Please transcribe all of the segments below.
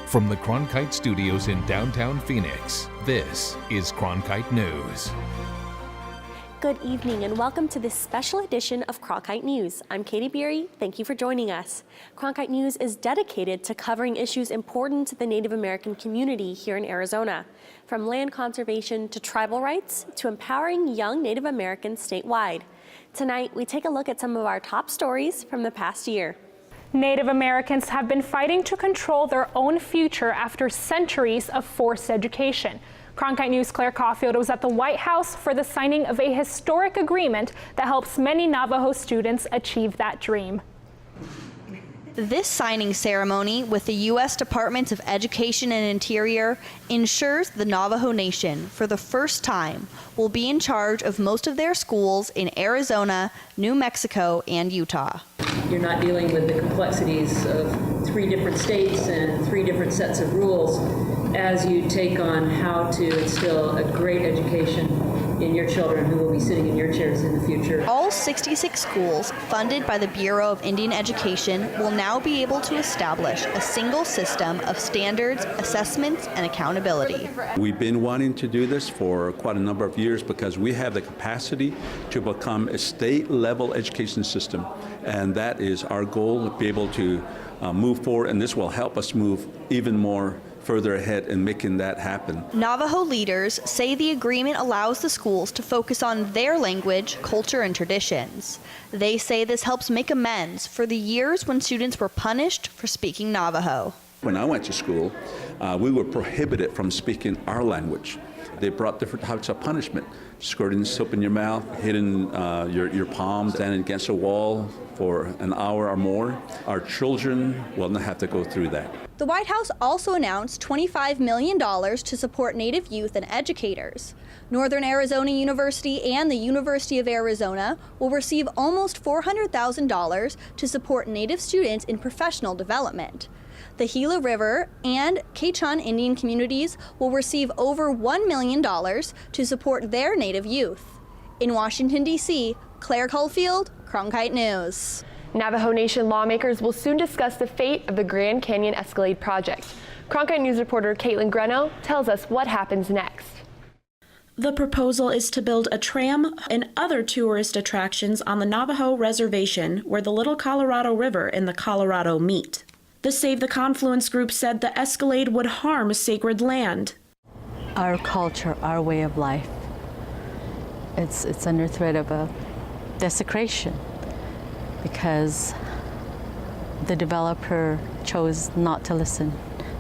From the Cronkite studios in downtown Phoenix, this is Cronkite News. Good evening and welcome to this special edition of Cronkite News. I'm Katie Beery. Thank you for joining us. Cronkite News is dedicated to covering issues important to the Native American community here in Arizona, from land conservation to tribal rights to empowering young Native Americans statewide. Tonight, we take a look at some of our top stories from the past year. Native Americans have been fighting to control their own future after centuries of forced education. Cronkite News' Claire Caulfield was at the White House for the signing of a historic agreement that helps many Navajo students achieve that dream. This signing ceremony with the U.S. Department of Education and Interior ensures the Navajo Nation, for the first time, will be in charge of most of their schools in Arizona, New Mexico, and Utah. You're not dealing with the complexities of 3 different states and 3 different sets of rules as you take on how to instill a great education in your children who will be sitting in your chairs in the future. All 66 schools funded by the Bureau of Indian Education will now be able to establish a single system of standards, assessments, and accountability. We've been wanting to do this for quite a number of years because we have the capacity to become a state-level education system, and that is our goal, to be able to move forward, and this will help us move even more further ahead in making that happen. Navajo leaders say the agreement allows the schools to focus on their language, culture, and traditions. They say this helps make amends for the years when students were punished for speaking Navajo. When I went to school, we were prohibited from speaking our language. They brought different types of punishment: squirting soap in your mouth, hitting your palms, standing against a wall for an hour or more. Our children will not have to go through that. The White House also announced $25 million to support Native youth and educators. Northern Arizona University and the University of Arizona will receive almost $400,000 to support Native students in professional development. The Gila River and Quechan Indian communities will receive over $1 million to support their Native youth. In Washington, D.C., Claire Caulfield, Cronkite News. Navajo Nation lawmakers will soon discuss the fate of the Grand Canyon Escalade project. Cronkite News reporter Caitlin Greno tells us what happens next. The proposal is to build a tram and other tourist attractions on the Navajo reservation where the Little Colorado River and the Colorado meet. The Save the Confluence group said the Escalade would harm sacred land. Our culture, our way of life, it's under threat of a desecration because the developer chose not to listen,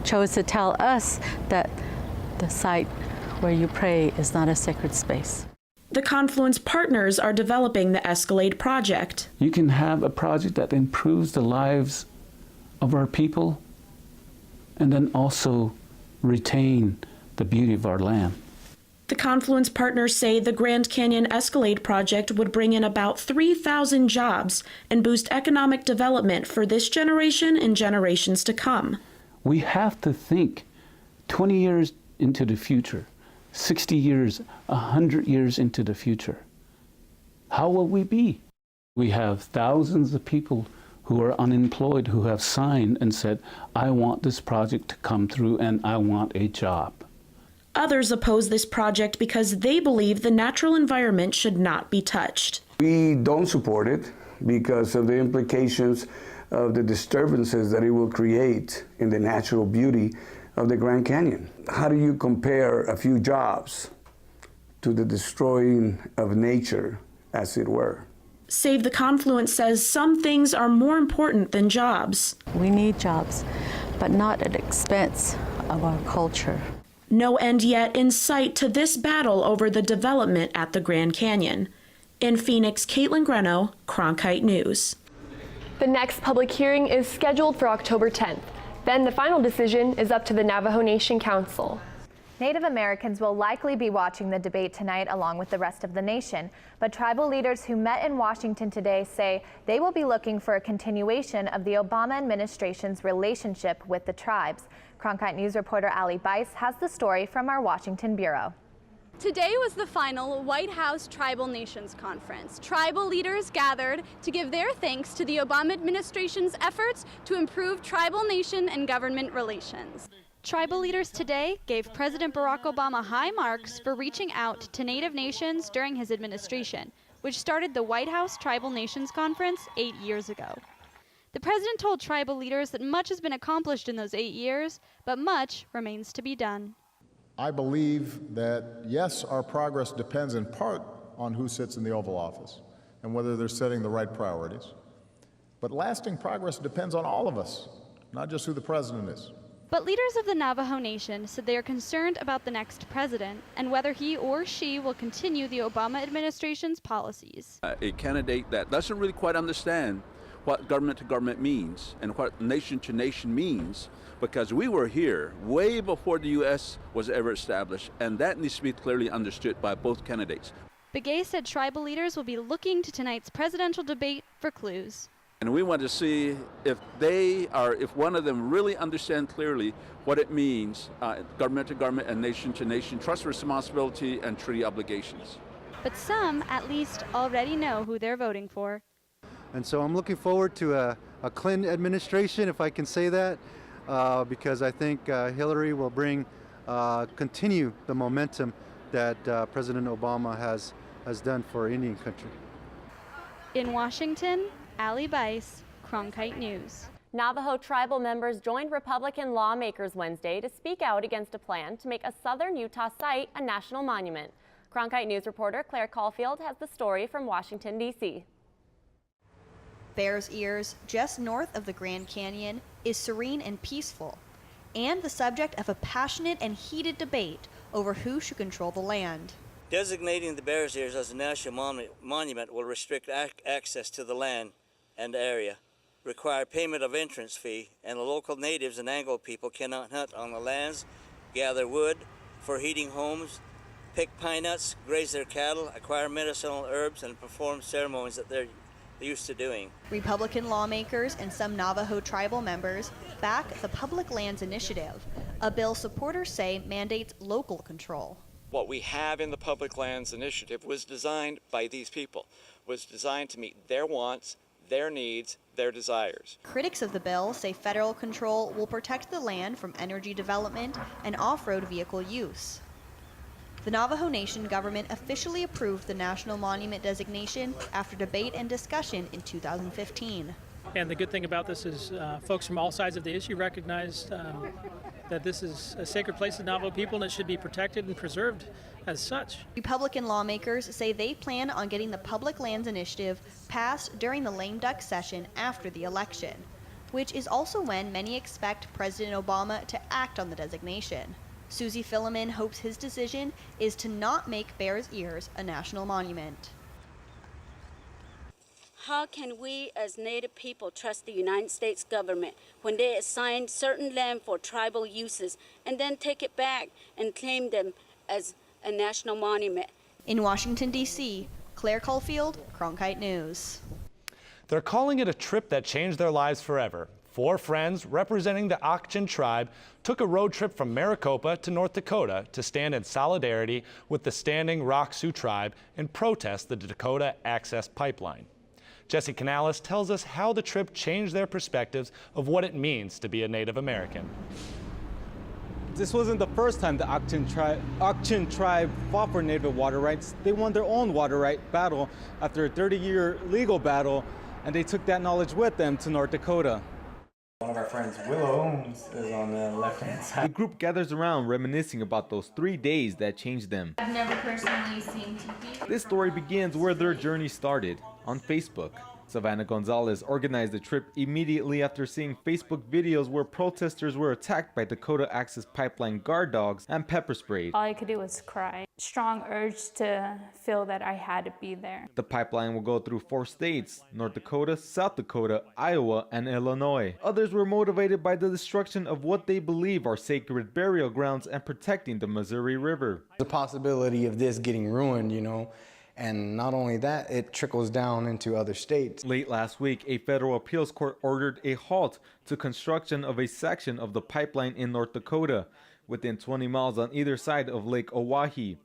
chose to tell us that the site where you pray is not a sacred space. The Confluence partners are developing the Escalade project. You can have a project that improves the lives of our people and then also retain the beauty of our land. The Confluence partners say the Grand Canyon Escalade project would bring in about 3,000 jobs and boost economic development for this generation and generations to come. We have to think 20 years into the future, 60 years, 100 years into the future. How will we be? We have thousands of people who are unemployed who have signed and said, I want this project to come through and I want a job. Others oppose this project because they believe the natural environment should not be touched. We don't support it because of the implications of the disturbances that it will create in the natural beauty of the Grand Canyon. How do you compare a few jobs to the destroying of nature, as it were? Save the Confluence says some things are more important than jobs. We need jobs, but not at the expense of our culture. No end yet in sight to this battle over the development at the Grand Canyon. In Phoenix, Caitlin Greno, Cronkite News. The next public hearing is scheduled for October 10th. Then the final decision is up to the Navajo Nation Council. Native Americans will likely be watching the debate tonight along with the rest of the nation, but tribal leaders who met in Washington today say they will be looking for a continuation of the Obama administration's relationship with the tribes. Cronkite News reporter Ali Bice has the story from our Washington bureau. Today was the final White House Tribal Nations Conference. Tribal leaders gathered to give their thanks to the Obama administration's efforts to improve tribal nation and government relations. Tribal leaders today gave President Barack Obama high marks for reaching out to Native nations during his administration, which started the White House Tribal Nations Conference 8 years ago. The president told tribal leaders that much has been accomplished in those 8 years, but much remains to be done. I believe that, yes, our progress depends in part on who sits in the Oval Office and whether they're setting the right priorities. But lasting progress depends on all of us, not just who the president is. But leaders of the Navajo Nation said they are concerned about the next president and whether he or she will continue the Obama administration's policies. A candidate that doesn't really quite understand what government to government means and what nation to nation means, because we were here way before the U.S. was ever established, and that needs to be clearly understood by both candidates. Begay said tribal leaders will be looking to tonight's presidential debate for clues. And we want to see if one of them really understand clearly what it means, government to government and nation to nation, trust, responsibility, and treaty obligations. But some at least already know who they're voting for. And so I'm looking forward to a Clinton administration, if I can say that, because I think Hillary will continue the momentum that President Obama has done for Indian country. In Washington, Allie Bice, Cronkite News. Navajo tribal members joined Republican lawmakers Wednesday to speak out against a plan to make a southern Utah site a national monument. Cronkite News reporter Claire Caulfield has the story from Washington, D.C. Bears Ears, just north of the Grand Canyon, is serene and peaceful, and the subject of a passionate and heated debate over who should control the land. Designating the Bears Ears as a national monument will restrict access to the land and area, require payment of entrance fee, and the local natives and Anglo people cannot hunt on the lands, gather wood for heating homes, pick pine nuts, graze their cattle, acquire medicinal herbs, and perform ceremonies that they're used to doing. Republican lawmakers and some Navajo tribal members back the Public Lands Initiative, a bill supporters say mandates local control. What we have in the Public Lands Initiative was designed by these people, was designed to meet their wants, their needs, their desires. Critics of the bill say federal control will protect the land from energy development and off-road vehicle use. The Navajo Nation government officially approved the national monument designation after debate and discussion in 2015. And the good thing about this is folks from all sides of the issue recognized that this is a sacred place of Navajo people and it should be protected and preserved as such. Republican lawmakers say they plan on getting the Public Lands Initiative passed during the lame duck session after the election, which is also when many expect President Obama to act on the designation. Susie Philemon hopes his decision is to not make Bears Ears a national monument. How can we as Native people trust the United States government when they assign certain land for tribal uses and then take it back and claim them as a national monument? In Washington, D.C., Claire Caulfield, Cronkite News. They're calling it a trip that changed their lives forever. 4 friends representing the Apache tribe took a road trip from Maricopa to North Dakota to stand in solidarity with the Standing Rock Sioux tribe and protest the Dakota Access Pipeline. Jesse Canales tells us how the trip changed their perspectives of what it means to be a Native American. This wasn't the first time the Apache tribe fought for Native water rights. They won their own water right battle after a 30-year legal battle, and they took that knowledge with them to North Dakota. One of our friends, Willow Holmes, is on the left-hand side. The group gathers around reminiscing about those 3 days that changed them. I've never personally seen TV. This story begins where their journey started, on Facebook. Savannah Gonzalez organized the trip immediately after seeing Facebook videos where protesters were attacked by Dakota Access Pipeline guard dogs and pepper sprayed. All I could do was cry. Strong urge to feel that I had to be there. The pipeline will go through 4 states, North Dakota, South Dakota, Iowa, and Illinois. Others were motivated by the destruction of what they believe are sacred burial grounds and protecting the Missouri River. The possibility of this getting ruined, you know, and not only that, it trickles down into other states. Late last week, a federal appeals court ordered a halt to construction of a section of the pipeline in North Dakota, within 20 miles on either side of Lake Oahe.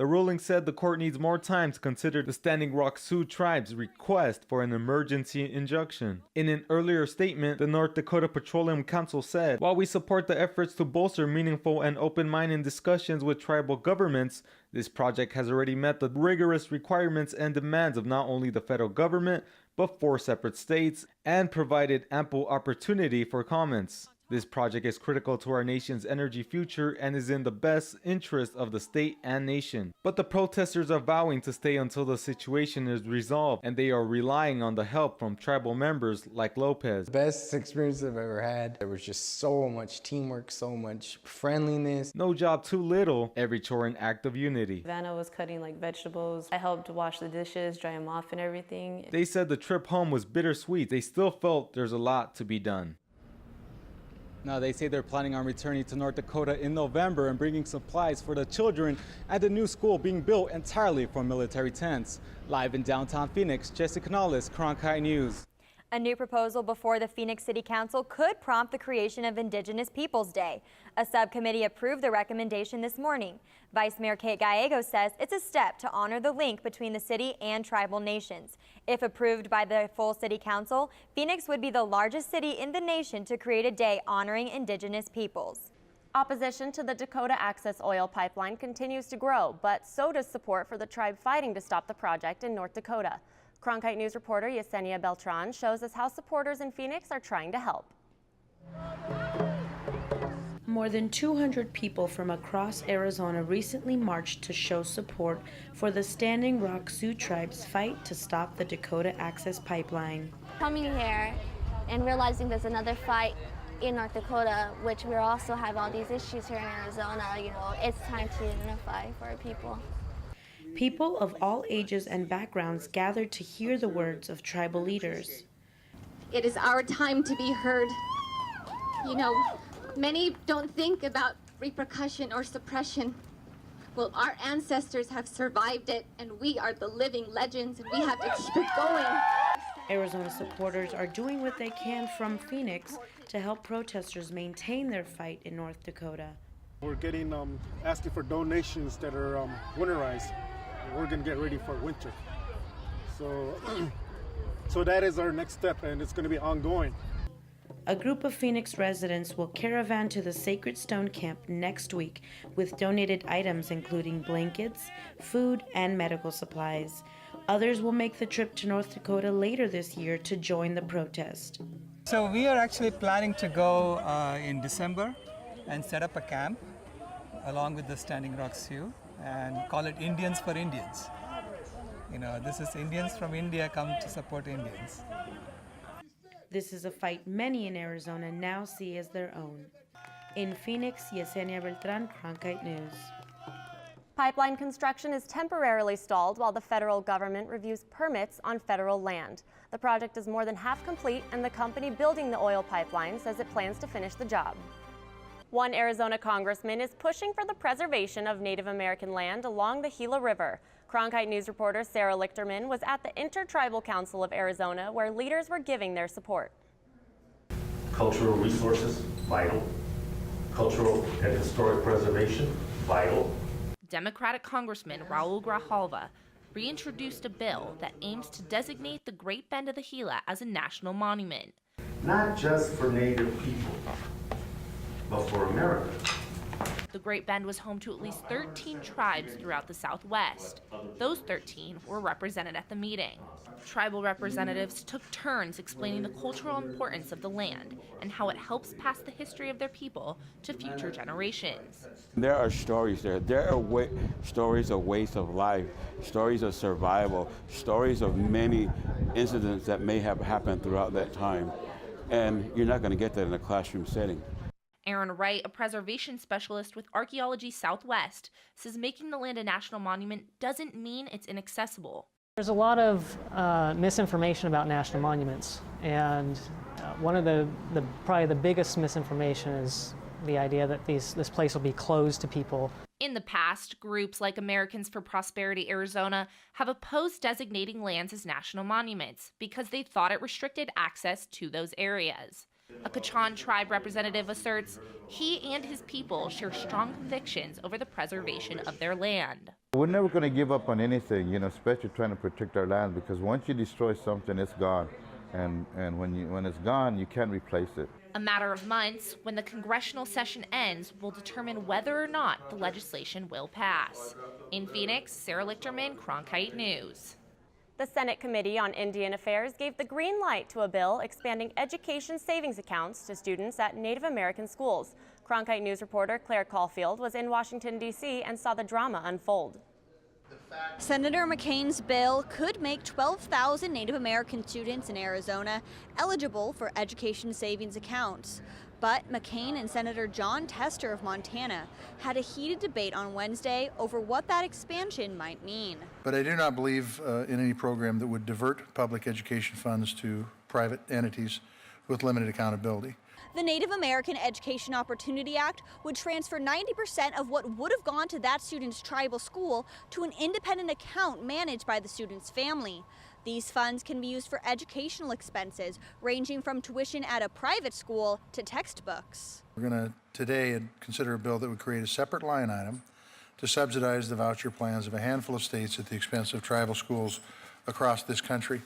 The ruling said the court needs more time to consider the Standing Rock Sioux tribe's request for an emergency injunction. In an earlier statement, the North Dakota Petroleum Council said, "While we support the efforts to bolster meaningful and open-minded discussions with tribal governments, this project has already met the rigorous requirements and demands of not only the federal government, but 4 separate states, and provided ample opportunity for comments. This project is critical to our nation's energy future and is in the best interest of the state and nation." But the protesters are vowing to stay until the situation is resolved, and they are relying on the help from tribal members like Lopez. Best experience I've ever had. There was just so much teamwork, so much friendliness. No job too little, every chore an act of unity. Vanna was cutting like vegetables. I helped wash the dishes, dry them off and everything. They said the trip home was bittersweet. They still felt there's a lot to be done. Now, they say they're planning on returning to North Dakota in November and bringing supplies for the children at the new school being built entirely from military tents. Live in downtown Phoenix, Jesse Canales, Cronkite News. A new proposal before the Phoenix City Council could prompt the creation of Indigenous Peoples Day. A subcommittee approved the recommendation this morning. Vice Mayor Kate Gallego says it's a step to honor the link between the city and tribal nations. If approved by the full City Council, Phoenix would be the largest city in the nation to create a day honoring Indigenous peoples. Opposition to the Dakota Access Oil Pipeline continues to grow, but so does support for the tribe fighting to stop the project in North Dakota. Cronkite News reporter Yesenia Beltran shows us how supporters in Phoenix are trying to help. More than 200 people from across Arizona recently marched to show support for the Standing Rock Sioux tribe's fight to stop the Dakota Access Pipeline. Coming here and realizing there's another fight in North Dakota, which we also have all these issues here in Arizona, it's time to unify for our people. People of all ages and backgrounds gathered to hear the words of tribal leaders. It is our time to be heard. Many don't think about repercussion or suppression. Well, our ancestors have survived it, and we are the living legends, and we have to keep it going. Arizona supporters are doing what they can from Phoenix to help protesters maintain their fight in North Dakota. We're getting asking for donations that are winterized. We're going to get ready for winter. So that is our next step, and it's going to be ongoing. A group of Phoenix residents will caravan to the Sacred Stone Camp next week with donated items including blankets, food, and medical supplies. Others will make the trip to North Dakota later this year to join the protest. So we are actually planning to go in December and set up a camp along with the Standing Rock Sioux and call it Indians for Indians. This is Indians from India come to support Indians. This is a fight many in Arizona now see as their own. In Phoenix, Yesenia Beltran, Cronkite News. Pipeline construction is temporarily stalled while the federal government reviews permits on federal land. The project is more than half complete, and the company building the oil pipeline says it plans to finish the job. One Arizona congressman is pushing for the preservation of Native American land along the Gila River. Cronkite News reporter Sarah Lichterman was at the Intertribal Council of Arizona, where leaders were giving their support. Cultural resources, vital. Cultural and historic preservation, vital. Democratic Congressman Raul Grijalva reintroduced a bill that aims to designate the Great Bend of the Gila as a national monument. Not just for Native people, but for America. The Great Bend was home to at least 13 tribes throughout the Southwest. Those 13 were represented at the meeting. Tribal representatives took turns explaining the cultural importance of the land and how it helps pass the history of their people to future generations. There are stories there. There are stories of ways of life, stories of survival, stories of many incidents that may have happened throughout that time. And you're not going to get that in a classroom setting. Aaron Wright, a preservation specialist with Archaeology Southwest, says making the land a national monument doesn't mean it's inaccessible. There's a lot of misinformation about national monuments, and one of probably the biggest misinformation is the idea that this place will be closed to people. In the past, groups like Americans for Prosperity Arizona have opposed designating lands as national monuments because they thought it restricted access to those areas. A Caucus tribe representative asserts he and his people share strong convictions over the preservation of their land. We're never going to give up on anything, especially trying to protect our land, because once you destroy something, it's gone. And when it's gone, you can't replace it. A matter of months, when the congressional session ends, will determine whether or not the legislation will pass. In Phoenix, Sarah Lichterman, Cronkite News. The Senate Committee on Indian Affairs gave the green light to a bill expanding education savings accounts to students at Native American schools. Cronkite News reporter Claire Caulfield was in Washington, D.C. and saw the drama unfold. Senator McCain's bill could make 12,000 Native American students in Arizona eligible for education savings accounts. But McCain and Senator John Tester of Montana had a heated debate on Wednesday over what that expansion might mean. But I do not believe in any program that would divert public education funds to private entities with limited accountability. The Native American Education Opportunity Act would transfer 90% of what would have gone to that student's tribal school to an independent account managed by the student's family. These funds can be used for educational expenses, ranging from tuition at a private school to textbooks. We're going to today consider a bill that would create a separate line item to subsidize the voucher plans of a handful of states at the expense of tribal schools across this country.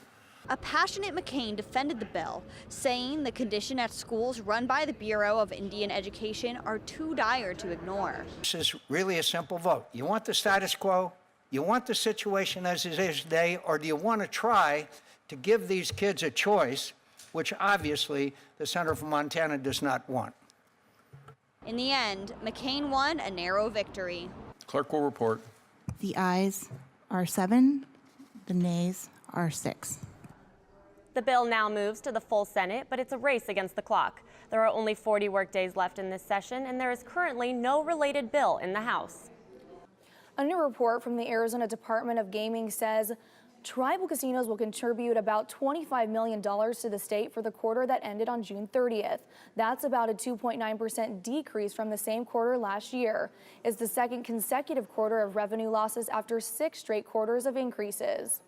A passionate McCain defended the bill, saying the condition at schools run by the Bureau of Indian Education are too dire to ignore. This is really a simple vote. You want the status quo? You want the situation as it is today? Or do you want to try to give these kids a choice, which obviously the senator from Montana does not want? In the end, McCain won a narrow victory. Clerk will report. The ayes are 7, the nays are 6. The bill now moves to the full Senate, but it's a race against the clock. There are only 40 workdays left in this session, and there is currently no related bill in the House. A new report from the Arizona Department of Gaming says tribal casinos will contribute about $25 million to the state for the quarter that ended on June 30th. That's about a 2.9% decrease from the same quarter last year. It's the second consecutive quarter of revenue losses after 6 straight quarters of increases.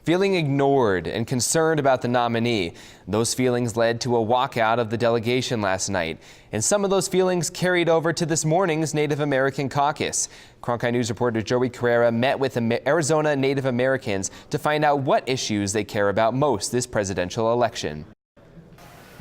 Feeling ignored and concerned about the nominee, those feelings led to a walkout of the delegation last night. And some of those feelings carried over to this morning's Native American caucus. Cronkite News reporter Joey Carrera met with Arizona Native Americans to find out what issues they care about most this presidential election.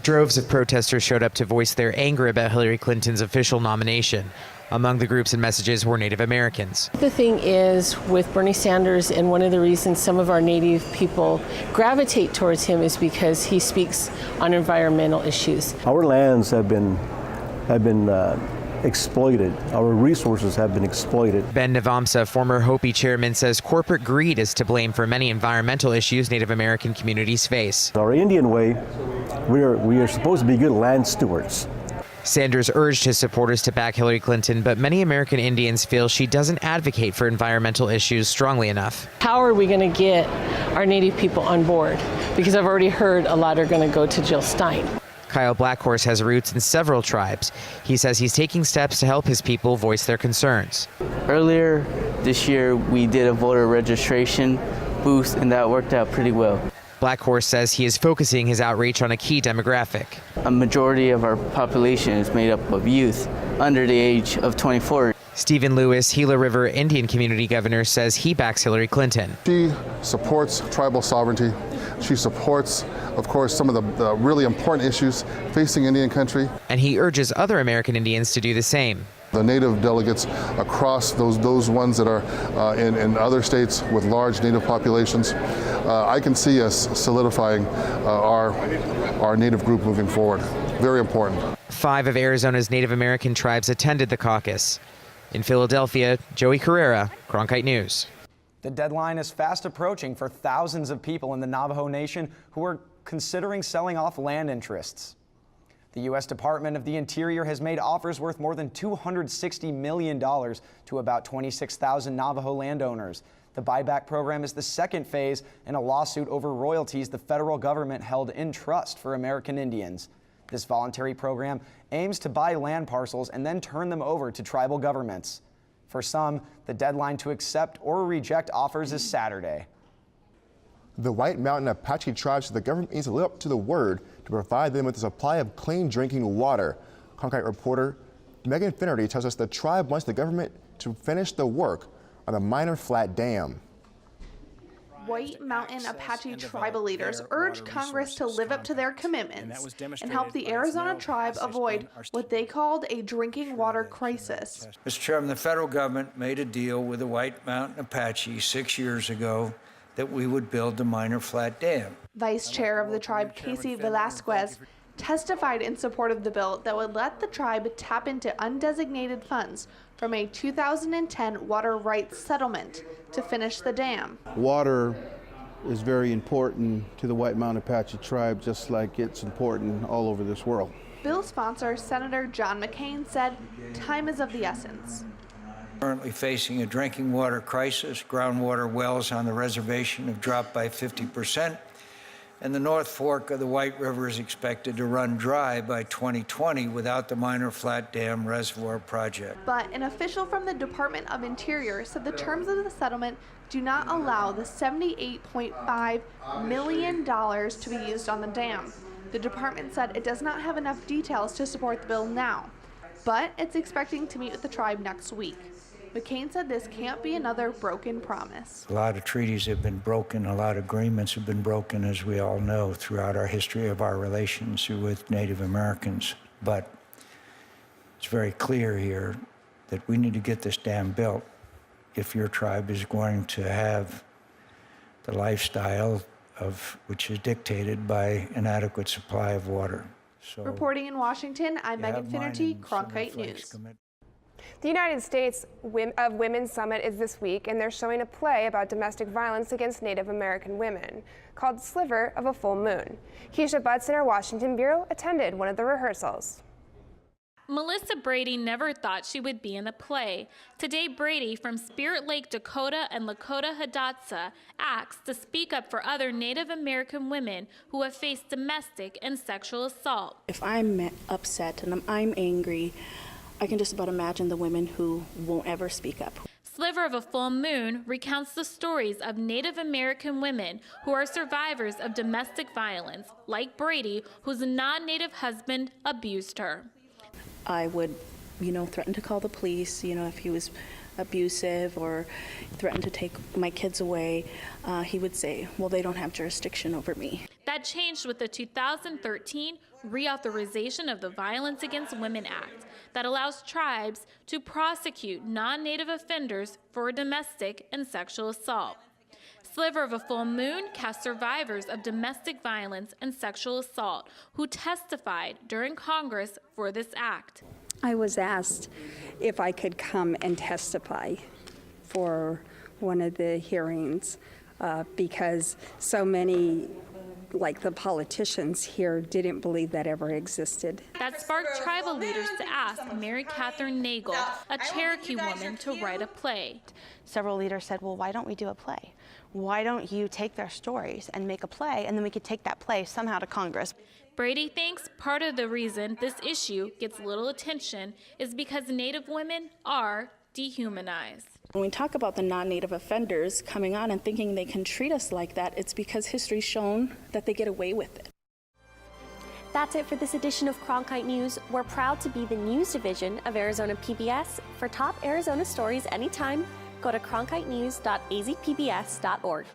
Droves of protesters showed up to voice their anger about Hillary Clinton's official nomination. Among the groups and messages were Native Americans. The thing is, with Bernie Sanders, and one of the reasons some of our Native people gravitate towards him is because he speaks on environmental issues. Our lands have been exploited. Our resources have been exploited. Ben Navamsa, former Hopi chairman, says corporate greed is to blame for many environmental issues Native American communities face. Our Indian way, we are supposed to be good land stewards. Sanders urged his supporters to back Hillary Clinton, but many American Indians feel she doesn't advocate for environmental issues strongly enough. How are we going to get our Native people on board? Because I've already heard a lot are going to go to Jill Stein. Kyle Blackhorse has roots in several tribes. He says he's taking steps to help his people voice their concerns. Earlier this year, we did a voter registration booth, and that worked out pretty well. Blackhorse says he is focusing his outreach on a key demographic. A majority of our population is made up of youth under the age of 24. Stephen Lewis, Gila River Indian Community Governor, says he backs Hillary Clinton. She supports tribal sovereignty. She supports, of course, some of the really important issues facing Indian country. And he urges other American Indians to do the same. The Native delegates across those ones that are in other states with large Native populations, I can see us solidifying our Native group moving forward. Very important. 5 of Arizona's Native American tribes attended the caucus. In Philadelphia, Joey Carrera, Cronkite News. The deadline is fast approaching for thousands of people in the Navajo Nation who are considering selling off land interests. The U.S. Department of the Interior has made offers worth more than $260 million to about 26,000 Navajo landowners. The buyback program is the second phase in a lawsuit over royalties the federal government held in trust for American Indians. This voluntary program aims to buy land parcels and then turn them over to tribal governments. For some, the deadline to accept or reject offers is Saturday. The White Mountain Apache tribe said the government needs to live up to the word to provide them with a supply of clean drinking water. Cronkite reporter Megan Finnerty tells us the tribe wants the government to finish the work on the Minor Flat Dam. White Mountain Apache tribal leaders urged Congress to live up to their commitments and help the Arizona tribe avoid what they called a drinking water crisis. Mr. Chairman, the federal government made a deal with the White Mountain Apache 6 years ago that we would build the Minor Flat Dam. Vice Chair of the tribe, Casey Velasquez, testified in support of the bill that would let the tribe tap into undesignated funds from a 2010 water rights settlement to finish the dam. Water is very important to the White Mountain Apache tribe, just like it's important all over this world. Bill sponsor Senator John McCain said time is of the essence. Currently facing a drinking water crisis. Groundwater wells on the reservation have dropped by 50%, and the North Fork of the White River is expected to run dry by 2020 without the Minor Flat Dam Reservoir project. But an official from the Department of Interior said the terms of the settlement do not allow the $78.5 million to be used on the dam. The department said it does not have enough details to support the bill now, but it's expecting to meet with the tribe next week. McCain said this can't be another broken promise. A lot of treaties have been broken, a lot of agreements have been broken, as we all know, throughout our history of our relations with Native Americans. But it's very clear here that we need to get this dam built if your tribe is going to have the lifestyle of which is dictated by an adequate supply of water. So, reporting in Washington, I'm Megan Finnerty, Cronkite News. The United States of Women's Summit is this week, and they're showing a play about domestic violence against Native American women called Sliver of a Full Moon. Keisha Butts in our Washington bureau attended one of the rehearsals. Melissa Brady never thought she would be in the play. Today, Brady from Spirit Lake, Dakota and Lakota Hidatsa acts to speak up for other Native American women who have faced domestic and sexual assault. If I'm upset and I'm angry, I can just about imagine the women who won't ever speak up. Sliver of a Full Moon recounts the stories of Native American women who are survivors of domestic violence, like Brady, whose non-Native husband abused her. I would, threaten to call the police, if he was abusive or threatened to take my kids away. He would say, well, they don't have jurisdiction over me. That changed with the 2013 Reauthorization of the Violence Against Women Act that allows tribes to prosecute non-Native offenders for domestic and sexual assault. Sliver of a Full Moon casts survivors of domestic violence and sexual assault who testified during Congress for this act. I was asked if I could come and testify for one of the hearings because so many, like the politicians here, didn't believe that ever existed. That sparked tribal leaders to ask Mary Catherine Nagel, a Cherokee woman, to write a play. Several leaders said, well, why don't we do a play? Why don't you take their stories and make a play, and then we could take that play somehow to Congress? Brady thinks part of the reason this issue gets little attention is because Native women are dehumanized. When we talk about the non-Native offenders coming on and thinking they can treat us like that, it's because history's shown that they get away with it. That's it for this edition of Cronkite News. We're proud to be the news division of Arizona PBS. For top Arizona stories anytime, go to cronkitenews.azpbs.org.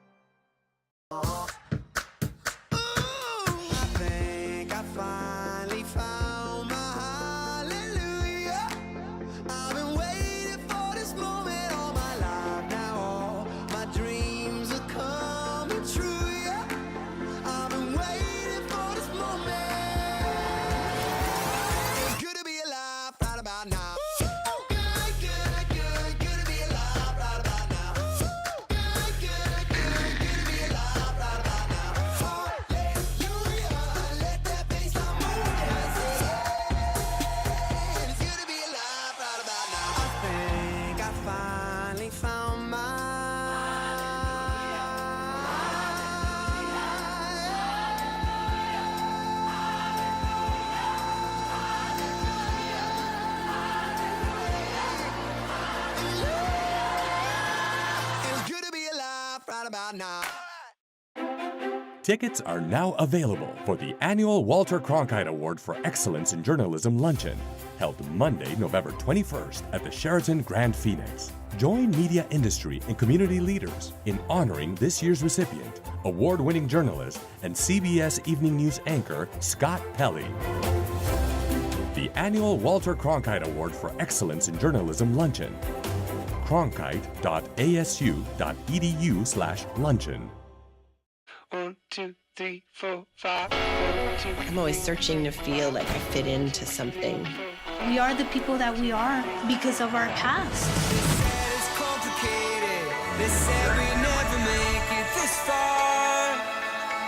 Tickets are now available for the annual Walter Cronkite Award for Excellence in Journalism Luncheon, held Monday, November 21st at the Sheraton Grand Phoenix. Join media industry and community leaders in honoring this year's recipient, award-winning journalist and CBS Evening News anchor Scott Pelley. The annual Walter Cronkite Award for Excellence in Journalism Luncheon. cronkite.asu.edu/luncheon. 1, 2, 3, 4, 5. 1, 2. I'm always searching to feel like I fit into something. We are the people that we are because of our past. They said it's complicated. They said we never make it this far.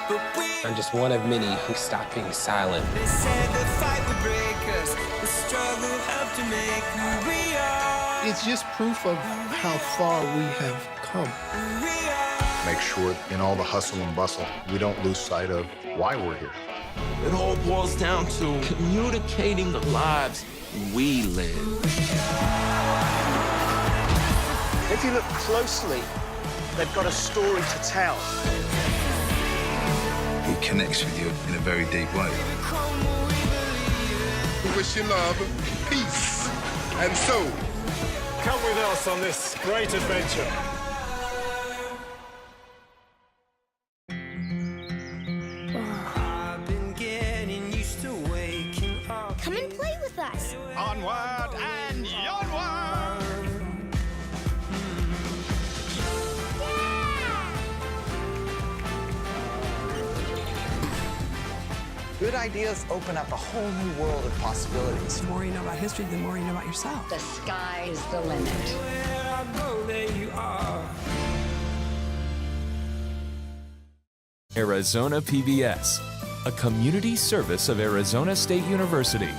But I'm just one of many who stopped being silent. They said the fight would break us. The struggle helped to make who we are. It's just proof of how far we have come. Make sure in all the hustle and bustle, we don't lose sight of why we're here. It all boils down to communicating the lives we live. If you look closely, they've got a story to tell. He connects with you in a very deep way. We wish you love, peace, and soul. Come with us on this great adventure. Come and play with us. Onward and onward! Good ideas open up a whole new world of possibilities. The more you know about history, the more you know about yourself. The sky is the limit. Where I go, there you are. Arizona PBS, a community service of Arizona State University.